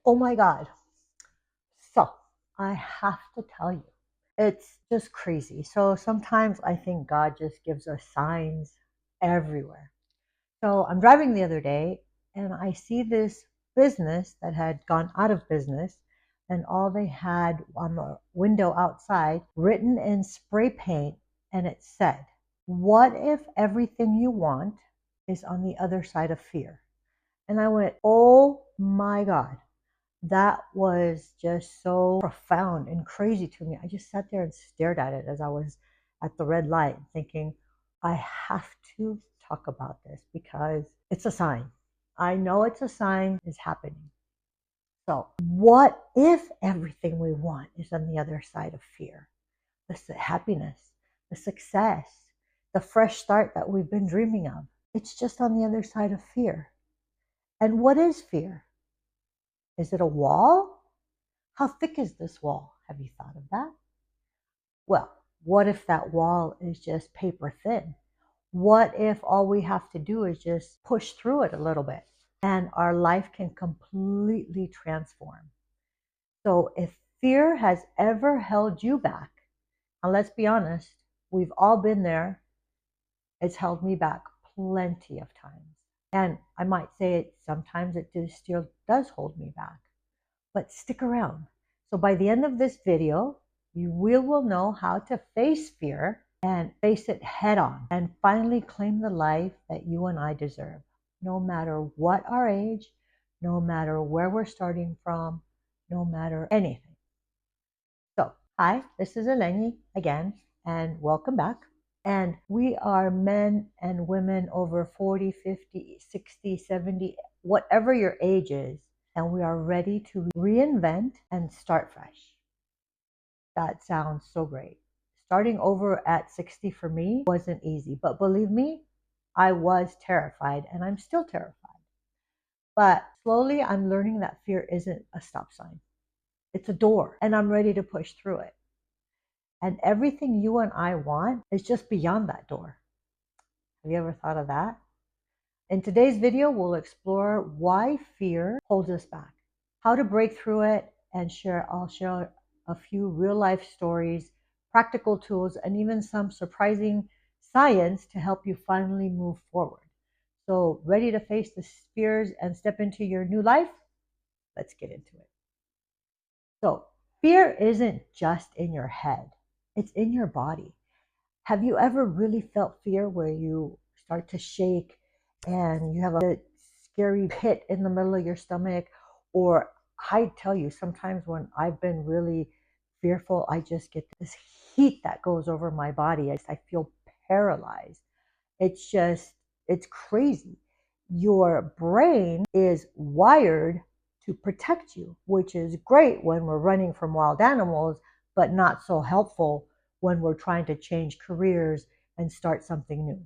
Oh my God. So I have to tell you, it's just crazy. So sometimes I think God just gives us signs everywhere. So I'm driving the other day and I see this business that had gone out of business, and all they had on the window outside written in spray paint, and it said, "What if everything you want is on the other side of fear?" And I went, "Oh my God." That was just so profound and crazy to me. I just sat there and stared at it as I was at the red light, thinking, I have to talk about this because it's a sign. I know it's a sign is happening. So, what if everything we want is on the other side of fear? The happiness, the success, the fresh start that we've been dreaming of. It's just on the other side of fear. And what is fear? Is it a wall? How thick is this wall? Have you thought of that? Well, what if that wall is just paper thin? What if all we have to do is just push through it a little bit and our life can completely transform? So, if fear has ever held you back, and let's be honest, we've all been there, it's held me back plenty of times. And I might say it sometimes it still does hold me back. But stick around. So by the end of this video, you will know how to face fear and face it head on and finally claim the life that you and I deserve, no matter what our age, no matter where we're starting from, no matter anything. So, hi, this is Eleni again, and welcome back. And we are men and women over 40, 50, 60, 70, whatever your age is, and we are ready to reinvent and start fresh. That sounds so great. Starting over at 60 for me wasn't easy, but believe me, I was terrified and I'm still terrified. But slowly I'm learning that fear isn't a stop sign. It's a door, and I'm ready to push through it. And everything you and I want is just beyond that door. Have you ever thought of that? In today's video, we'll explore why fear holds us back, how to break through it, and I'll share a few real life stories, practical tools, and even some surprising science to help you finally move forward. So, ready to face the fears and step into your new life? Let's get into it. So, fear isn't just in your head, it's in your body. Have you ever really felt fear where you start to shake and you have a scary pit in the middle of your stomach? Or I tell you, sometimes when I've been really fearful, I just get this heat that goes over my body. I feel paralyzed. It's crazy. Your brain is wired to protect you, which is great when we're running from wild animals, but not so helpful when we're trying to change careers and start something new.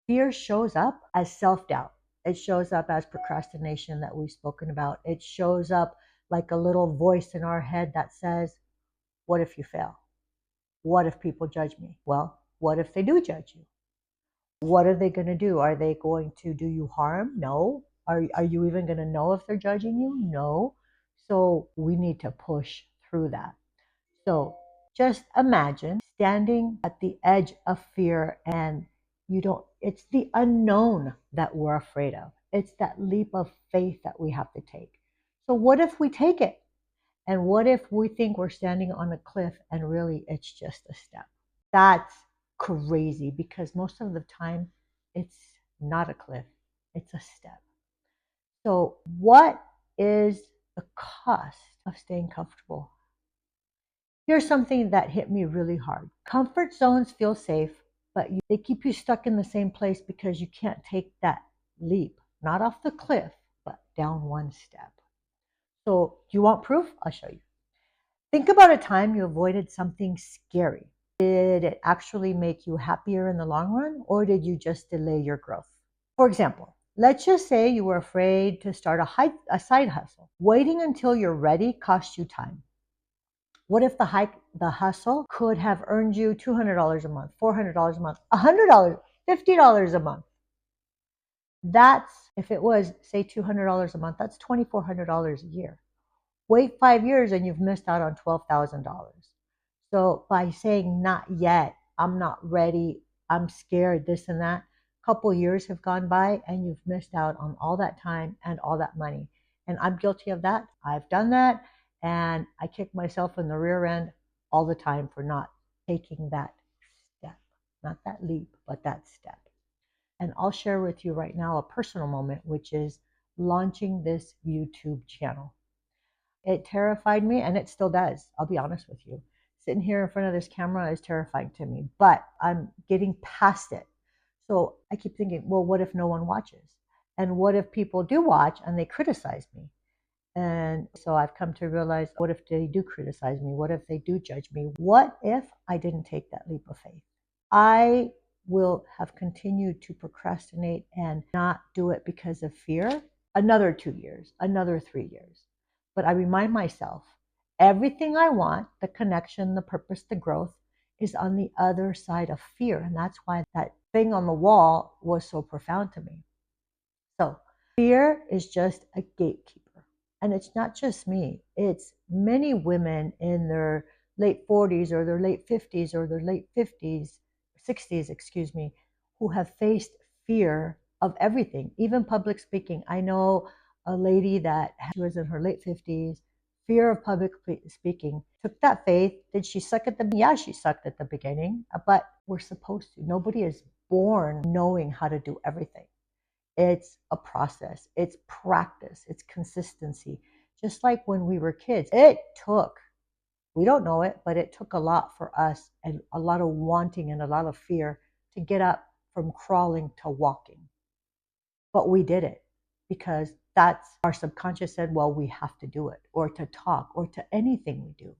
Fear shows up as self-doubt. It shows up as procrastination that we've spoken about. It shows up like a little voice in our head that says, what if you fail? What if people judge me? Well, what if they do judge you? What are they going to do? Are they going to do you harm? No. Are you even going to know if they're judging you? No. So we need to push through that. So just imagine standing at the edge of fear, and it's the unknown that we're afraid of. It's that leap of faith that we have to take. So what if we take it? And what if we think we're standing on a cliff and really it's just a step? That's crazy because most of the time it's not a cliff, it's a step. So, what is the cost of staying comfortable? Here's something that hit me really hard. Comfort zones feel safe, but they keep you stuck in the same place because you can't take that leap, not off the cliff, but down one step. So, do you want proof? I'll show you. Think about a time you avoided something scary. Did it actually make you happier in the long run, or did you just delay your growth? For example, let's just say you were afraid to start a side hustle. Waiting until you're ready cost you time. What if the hustle could have earned you $200 a month, $400 a month, $100, $50 a month? That's, if it was, say, $200 a month, that's $2,400 a year. Wait 5 years and you've missed out on $12,000. So by saying not yet, I'm not ready, I'm scared, this and that, a couple years have gone by and you've missed out on all that time and all that money. And I'm guilty of that. I've done that. And I kick myself in the rear end all the time for not taking that step, not that leap, but that step. And I'll share with you right now a personal moment, which is launching this YouTube channel. It terrified me, and it still does. I'll be honest with you. Sitting here in front of this camera is terrifying to me, but I'm getting past it. So I keep thinking, well, what if no one watches? And what if people do watch and they criticize me? And so I've come to realize, what if they do criticize me? What if they do judge me? What if I didn't take that leap of faith? I will have continued to procrastinate and not do it because of fear another 2 years, another 3 years. But I remind myself, everything I want, the connection, the purpose, the growth, is on the other side of fear. And that's why that thing on the wall was so profound to me. So fear is just a gatekeeper. And it's not just me, it's many women in their late 40s or their late 50s or their late 50s, 60s, excuse me, who have faced fear of everything, even public speaking. I know a lady that she was in her late 50s, fear of public speaking, took that faith. Did she suck at the beginning? Yeah, she sucked at the beginning, but we're supposed to. Nobody is born knowing how to do everything. It's a process, it's practice, it's consistency. Just like when we were kids, we don't know it, but it took a lot for us and a lot of wanting and a lot of fear to get up from crawling to walking. But we did it because that's our subconscious said, well, we have to do it, or to talk, or to anything we do.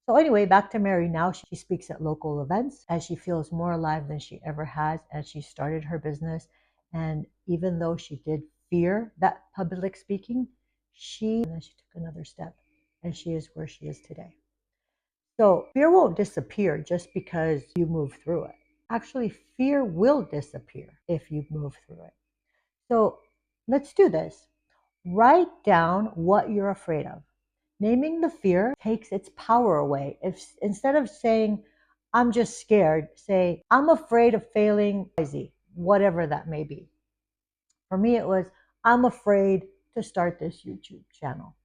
So anyway, back to Mary now. She speaks at local events as she feels more alive than she ever has as she started her business. And even though she did fear that public speaking, she took another step and she is where she is today. So fear won't disappear just because you move through it. Actually, fear will disappear if you move through it. So let's do this. Write down what you're afraid of. Naming the fear takes its power away. If instead of saying, I'm just scared, say, I'm afraid of failing, whatever that may be. For me, it was, I'm afraid to start this YouTube channel.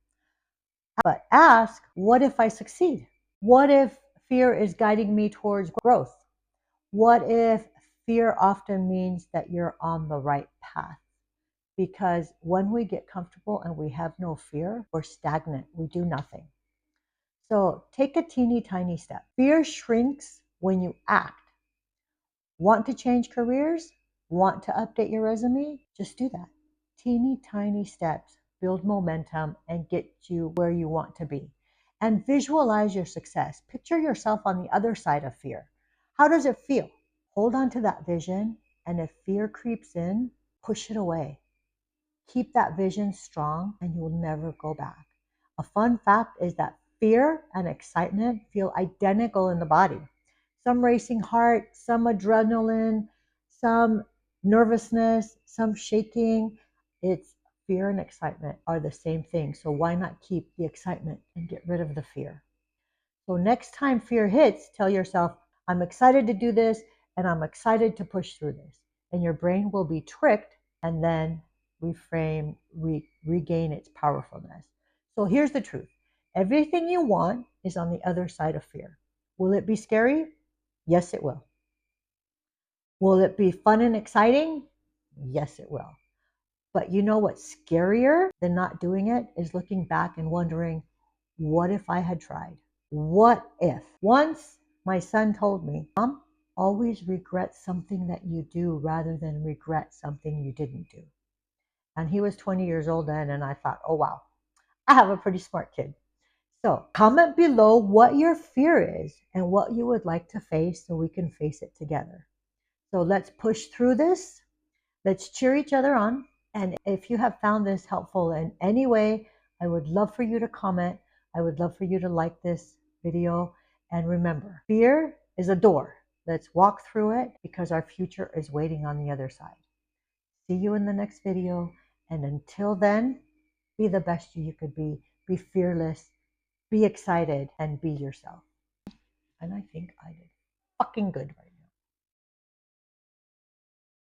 But ask, what if I succeed? What if fear is guiding me towards growth? What if fear often means that you're on the right path? Because when we get comfortable and we have no fear, we're stagnant. We do nothing. So take a teeny tiny step. Fear shrinks when you act. Want to change careers? Want to update your resume? Just do that. Teeny tiny steps build momentum and get you where you want to be. And visualize your success. Picture yourself on the other side of fear. How does it feel? Hold on to that vision, and if fear creeps in, push it away. Keep that vision strong and you will never go back. A fun fact is that fear and excitement feel identical in the body. Some racing heart, some adrenaline, some nervousness, some shaking. It's fear and excitement are the same thing. So why not keep the excitement and get rid of the fear? So next time fear hits, tell yourself, I'm excited to do this and I'm excited to push through this. And your brain will be tricked and then regain its powerfulness. So here's the truth. Everything you want is on the other side of fear. Will it be scary? Yes, it will. Will it be fun and exciting? Yes, it will. But you know what's scarier than not doing it is looking back and wondering, what if I had tried? What if? Once my son told me, Mom, always regret something that you do rather than regret something you didn't do. And he was 20 years old then, and I thought, oh, wow, I have a pretty smart kid. So comment below what your fear is and what you would like to face so we can face it together. So let's push through this. Let's cheer each other on. And if you have found this helpful in any way, I would love for you to comment. I would love for you to like this video. And remember, fear is a door. Let's walk through it because our future is waiting on the other side. See you in the next video. And until then, be the best you could be fearless, be excited, and be yourself. And I think I did fucking good right now.